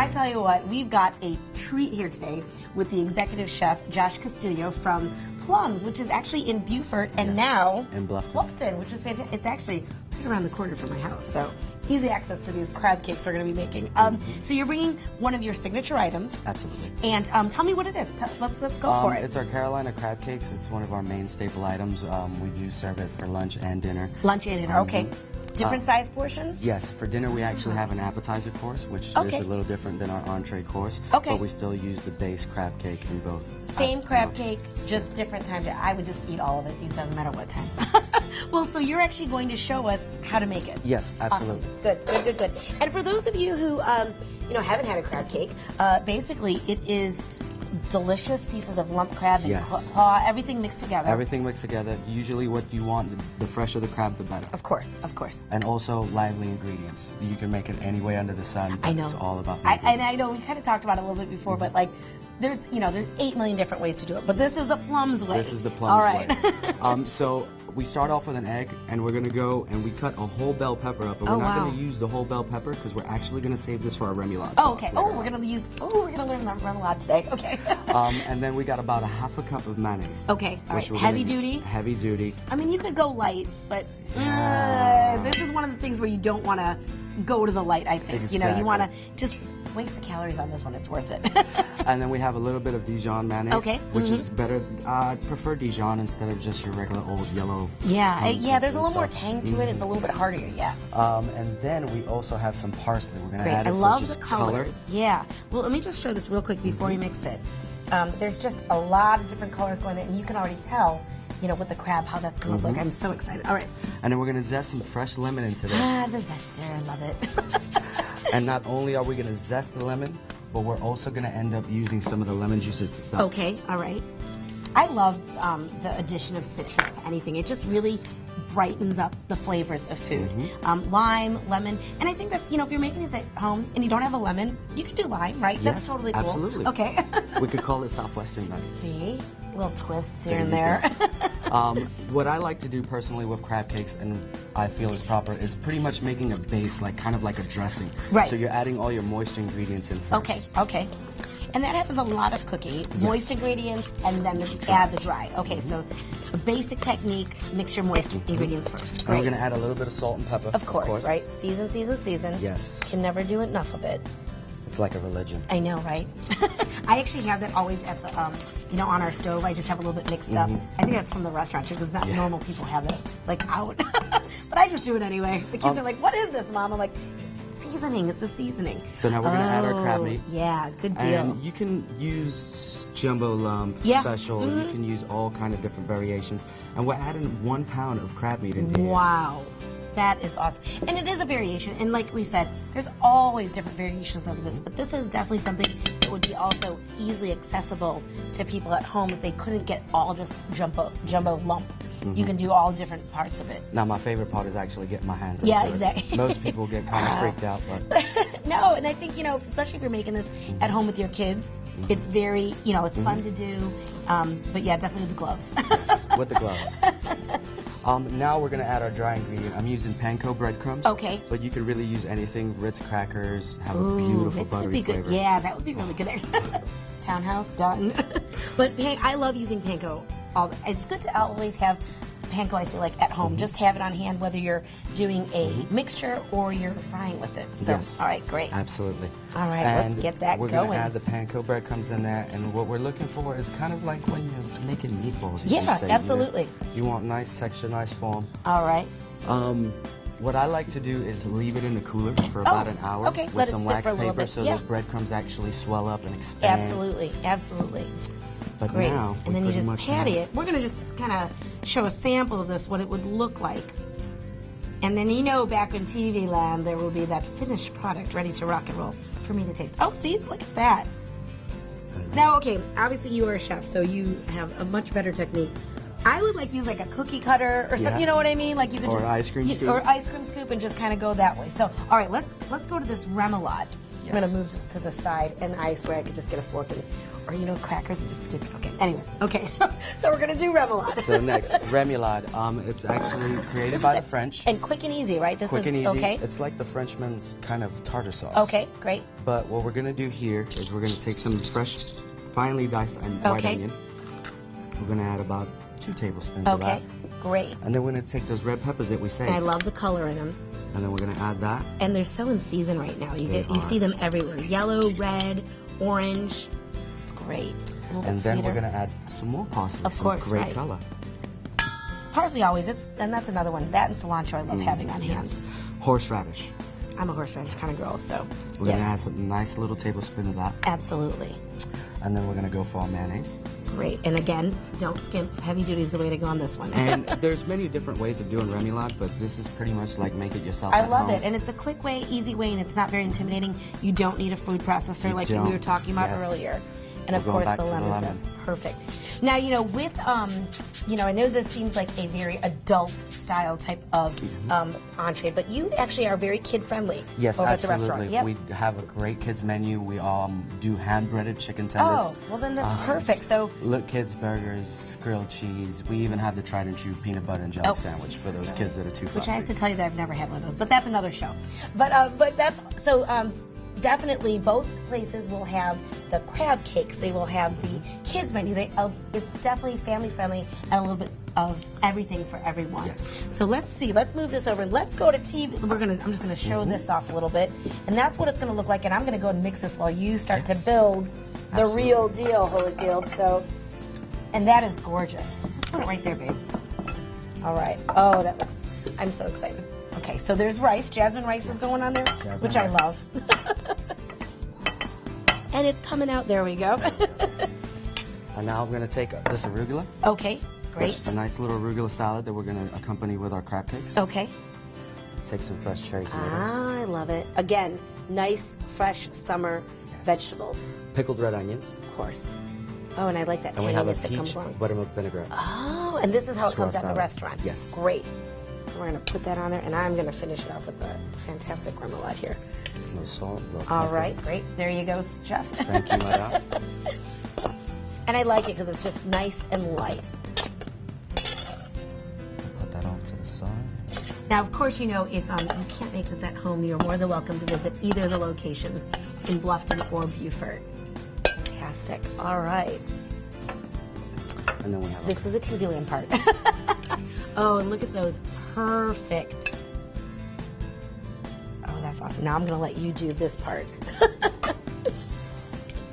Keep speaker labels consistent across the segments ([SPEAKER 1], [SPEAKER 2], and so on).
[SPEAKER 1] I tell you what, we've got a treat here today with the executive chef, Josh Castillo from Plums, which is actually in Beaufort, and now
[SPEAKER 2] in Bluffton,
[SPEAKER 1] which is fantastic. It's actually right around the corner from my house, so easy access to these crab cakes we're going to be making. So you're bringing one of your signature items.
[SPEAKER 2] Absolutely.
[SPEAKER 1] And tell me what it is. Let's go for it.
[SPEAKER 2] It's our Carolina crab cakes. It's one of our main staple items. We do serve it for lunch and dinner.
[SPEAKER 1] Lunch and dinner, okay. Different size portions?
[SPEAKER 2] Yes. For dinner, we actually have an appetizer course, which is a little different than our entree course.
[SPEAKER 1] Okay.
[SPEAKER 2] But we still use the base crab cake in both.
[SPEAKER 1] Same crab cake, just different time. I would just eat all of it. It doesn't matter what time. Well, so you're actually going to show us how to make it.
[SPEAKER 2] Yes, absolutely.
[SPEAKER 1] Awesome. Good. And for those of you who haven't had a crab cake, basically it is delicious pieces of lump crab and claw, everything mixed together.
[SPEAKER 2] Everything mixed together. Usually what you want, the fresher the crab, the better.
[SPEAKER 1] Of course.
[SPEAKER 2] And also lively ingredients. You can make it any way under the sun.
[SPEAKER 1] I know.
[SPEAKER 2] It's all about the
[SPEAKER 1] and I know we kind of talked about it a little bit before, but like there's 8 million different ways to do it, but this is the Plums way.
[SPEAKER 2] This is the Plums way.
[SPEAKER 1] All right.
[SPEAKER 2] So we start off with an egg, and we're going to go and we cut a whole bell pepper up, and we're not going to use the whole bell pepper because we're actually going to save this for our remoulade sauce.
[SPEAKER 1] Okay. We're going to learn the remoulade today. Okay.
[SPEAKER 2] And then we got about a half a cup of mayonnaise.
[SPEAKER 1] Okay. All right. Heavy duty.
[SPEAKER 2] Heavy duty.
[SPEAKER 1] I mean, you could go light, but this is one of the things where you don't want to go to the light. I think
[SPEAKER 2] Exactly.
[SPEAKER 1] You want to just waste the calories on this one. It's worth it.
[SPEAKER 2] And then we have a little bit of Dijon mayonnaise, which is better. I prefer Dijon instead of just your regular old yellow.
[SPEAKER 1] Yeah. There's a little more tang to it. It's a little bit harder. Yeah.
[SPEAKER 2] And then we also have some parsley. We're going to add it
[SPEAKER 1] I
[SPEAKER 2] for
[SPEAKER 1] love
[SPEAKER 2] just
[SPEAKER 1] the colors. Yeah. Well, let me just show this real quick before you mix it. There's just a lot of different colors going there, and you can already tell, with the crab, how that's going to look. I'm so excited. All right.
[SPEAKER 2] And then we're going to zest some fresh lemon into there.
[SPEAKER 1] The zester. I love it.
[SPEAKER 2] And not only are we going to zest the lemon, but we're also going to end up using some of the lemon juice itself.
[SPEAKER 1] Okay, all right. I love the addition of citrus to anything. It just really brightens up the flavors of food. Lime, lemon, and I think that's, if you're making this at home and you don't have a lemon, you can do lime, right?
[SPEAKER 2] Yes,
[SPEAKER 1] that's totally cool.
[SPEAKER 2] Absolutely.
[SPEAKER 1] Okay.
[SPEAKER 2] We could call it Southwestern lemon.
[SPEAKER 1] See? Little twists here and there.
[SPEAKER 2] What I like to do personally with crab cakes, and I feel is proper, is pretty much making a base, kind of like a dressing.
[SPEAKER 1] Right.
[SPEAKER 2] So you're adding all your moist ingredients in first.
[SPEAKER 1] Okay. And that happens a lot of cooking. Moist ingredients and then add the dry. Okay, so a basic technique, mix your moist ingredients first.
[SPEAKER 2] And we're going to add a little bit of salt and pepper.
[SPEAKER 1] Of course, right? Season.
[SPEAKER 2] Yes.
[SPEAKER 1] Can never do enough of it.
[SPEAKER 2] It's like a religion.
[SPEAKER 1] I know, right? I actually have that always at the, on our stove. I just have a little bit mixed up. I think that's from the restaurant too, because not normal people have it out. But I just do it anyway. The kids are like, "What is this, Mom?" I'm like, "It's seasoning. It's a seasoning."
[SPEAKER 2] So now we're gonna add our crab meat.
[SPEAKER 1] Yeah, good deal.
[SPEAKER 2] And you can use jumbo lump, special. You can use all kind of different variations. And we're adding 1 pound of crab meat in here.
[SPEAKER 1] Wow. That is awesome. And it is a variation. And like we said, there's always different variations of this. But this is definitely something that would be also easily accessible to people at home if they couldn't get all just jumbo lump. You can do all different parts of it.
[SPEAKER 2] Now, my favorite part is actually getting my hands into
[SPEAKER 1] it. Yeah,
[SPEAKER 2] it.
[SPEAKER 1] exactly.
[SPEAKER 2] Most people get kind of freaked out. But
[SPEAKER 1] no, and I think, especially if you're making this at home with your kids, it's very, it's fun to do. But yeah, definitely the gloves.
[SPEAKER 2] Yes, with the gloves. Now we're going to add our dry ingredient. I'm using panko breadcrumbs.
[SPEAKER 1] Okay.
[SPEAKER 2] But you could really use anything. Ritz crackers have a beautiful buttery flavor.
[SPEAKER 1] Yeah, that would be really good. Townhouse, done. But hey, I love using panko. It's good to always have panko, I feel like, at home. Just have it on hand, whether you're doing a mixture or you're frying with it. So, all right, great.
[SPEAKER 2] Absolutely.
[SPEAKER 1] All right, let's get that
[SPEAKER 2] we're
[SPEAKER 1] going.
[SPEAKER 2] We're going to add the panko breadcrumbs in there, and what we're looking for is kind of like when you're making meatballs.
[SPEAKER 1] Yeah, absolutely.
[SPEAKER 2] You want nice texture, nice form.
[SPEAKER 1] All right.
[SPEAKER 2] What I like to do is leave it in the cooler for about an hour with some wax paper so the breadcrumbs actually swell up and expand.
[SPEAKER 1] Absolutely.
[SPEAKER 2] But
[SPEAKER 1] great.
[SPEAKER 2] Now,
[SPEAKER 1] and then you just patty it. We're going to just kind of show a sample of this, what it would look like. And then back in TV land, there will be that finished product ready to rock and roll for me to taste. Oh, see? Look at that. Now, okay, obviously you are a chef, so you have a much better technique. I would use like a cookie cutter or something, you know what I mean? Like you could
[SPEAKER 2] or ice cream scoop.
[SPEAKER 1] Or ice cream scoop and just kind of go that way. So, all right, let's go to this remoulade. I'm going to move this to the side, and I swear I could just get a fork and, or you know, crackers and just dip it. Okay, anyway. Okay, so we're going to do remoulade.
[SPEAKER 2] So next, remoulade. It's actually created by the French.
[SPEAKER 1] And quick and easy, right?
[SPEAKER 2] Quick and easy. Okay. It's like the Frenchman's kind of tartar sauce.
[SPEAKER 1] Okay, great.
[SPEAKER 2] But what we're going to do here is we're going to take some fresh, finely diced white onion. We're going to add about 2 tablespoons of that.
[SPEAKER 1] Okay, great.
[SPEAKER 2] And then we're going to take those red peppers that we saved.
[SPEAKER 1] And I love the color in them.
[SPEAKER 2] And then we're going to add that.
[SPEAKER 1] And they're so in season right now. You see them everywhere. Yellow, red, orange. It's great.
[SPEAKER 2] And then we're going to add some more parsley.
[SPEAKER 1] Of course,
[SPEAKER 2] some great color.
[SPEAKER 1] Parsley always, and that's another one. That and cilantro I love having on hand.
[SPEAKER 2] Yes. Horseradish.
[SPEAKER 1] I'm a horseradish kind of girl, so
[SPEAKER 2] we're going to add some nice little tablespoon of that.
[SPEAKER 1] Absolutely.
[SPEAKER 2] And then we're going to go for our mayonnaise.
[SPEAKER 1] Great. And again, don't skimp. Heavy duty is the way to go on this one.
[SPEAKER 2] And there's many different ways of doing remoulade, but this is pretty much like make it yourself
[SPEAKER 1] I love it. And it's a quick way, easy way, and it's not very intimidating. You don't need a food processor like we were talking about earlier. And of course, the lemon zest. Perfect. Now, you know, with, you know, I know this seems like a very adult-style type of entree, but you actually are very kid-friendly over at the restaurant.
[SPEAKER 2] Yes, absolutely. We have a great kids menu. We do hand-breaded chicken tenders.
[SPEAKER 1] Oh, well then that's perfect. So
[SPEAKER 2] look, kids burgers, grilled cheese. We even have the tried and true peanut butter and jelly sandwich for those kids that are too fussy.
[SPEAKER 1] Which I have to tell you that I've never had one of those, but that's another show. But that's so. Definitely, both places will have the crab cakes. They will have the kids menu. It's definitely family friendly and a little bit of everything for everyone.
[SPEAKER 2] Yes.
[SPEAKER 1] So let's see. Let's move this over. Let's go to TV. I'm just gonna show this off a little bit, and that's what it's gonna look like. And I'm gonna go and mix this while you start to build the real deal, Holyfield. So, and that is gorgeous. Let's put it right there, babe. All right. Oh, that looks. I'm so excited. Okay, so there's rice. Jasmine rice is going on there, which I love. And it's coming out. There we go.
[SPEAKER 2] And now I'm going to take this arugula.
[SPEAKER 1] Okay, great.
[SPEAKER 2] Which is a nice little arugula salad that we're going to accompany with our crab cakes.
[SPEAKER 1] Okay.
[SPEAKER 2] Take some fresh cherry tomatoes.
[SPEAKER 1] I love it. Again, nice, fresh summer vegetables.
[SPEAKER 2] Pickled red onions.
[SPEAKER 1] Of course. Oh, and I like that
[SPEAKER 2] tanginess
[SPEAKER 1] that comes along.
[SPEAKER 2] Buttermilk vinaigrette.
[SPEAKER 1] Oh, and this is how it comes at the restaurant.
[SPEAKER 2] Yes.
[SPEAKER 1] Great. We're going to put that on there, and I'm going to finish it off with the fantastic remoulade here.
[SPEAKER 2] No salt, no pepper.
[SPEAKER 1] All right, great. There you go, Chef.
[SPEAKER 2] Thank you, madam.
[SPEAKER 1] And I like it because it's just nice and light.
[SPEAKER 2] Put that off to the side.
[SPEAKER 1] Now, of course, you know, if you can't make this at home, you're more than welcome to visit either of the locations in Bluffton or Beaufort. Fantastic. All right.
[SPEAKER 2] And then we have
[SPEAKER 1] this is the TV land part. Oh, and look at those. Perfect. Oh, that's awesome. Now I'm going to let you do this part.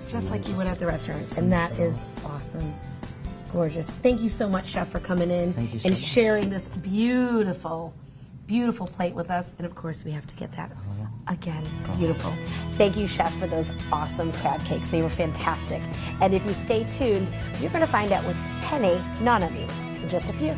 [SPEAKER 1] Just like you would at the restaurant. And that is awesome. Gorgeous. Thank you so much, Chef, for coming in and sharing this beautiful, beautiful plate with us. And of course, we have to get that again. Beautiful. Thank you, Chef, for those awesome crab cakes. They were fantastic. And if you stay tuned, you're going to find out with penne nonami in just a few.